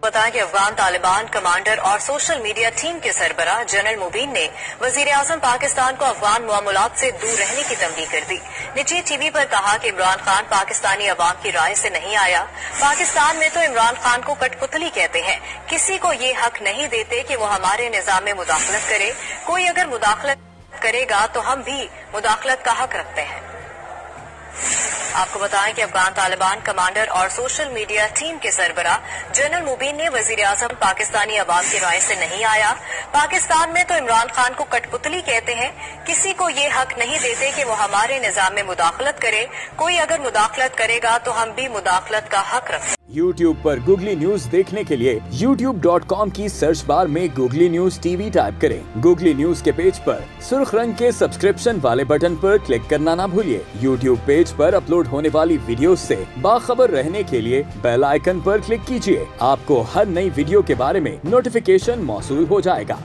बताया कि अफगान तालिबान कमांडर और सोशल मीडिया टीम के सरबराह जनरल मुबीन ने वजीर आजम पाकिस्तान को अफगान मामलात से दूर रहने की तंबीह कर दी। निजी टीवी पर कहा कि इमरान खान पाकिस्तानी अवाम की राय से नहीं आया। पाकिस्तान में तो इमरान खान को कठपुतली कहते हैं, किसी को ये हक नहीं देते कि वो हमारे निजाम में मुदाखलत करे। कोई अगर मुदाखलत करेगा तो हम भी मुदाखलत का हक रखते हैं। आपको बताएं कि अफगान तालिबान कमांडर और सोशल मीडिया टीम के सरबराह जनरल मुबीन ने वजीर आजम पाकिस्तानी अवाम की राय से नहीं आया। पाकिस्तान में तो इमरान खान को कठपुतली कहते हैं, किसी को ये हक नहीं देते कि वो हमारे निजाम में मुदाखलत करे। कोई अगर मुदाखलत करेगा तो हम भी मुदाखलत का हक रखते हैं। YouTube पर गूगली न्यूज देखने के लिए youtube.com की सर्च बार में गूगली न्यूज टीवी टाइप करें। गूगली न्यूज के पेज पर सुर्ख रंग के सब्सक्रिप्शन वाले बटन पर क्लिक करना ना भूलिए। YouTube पेज पर अपलोड होने वाली वीडियो से बाखबर रहने के लिए बेल आइकन पर क्लिक कीजिए। आपको हर नई वीडियो के बारे में नोटिफिकेशन मौसूल हो जाएगा।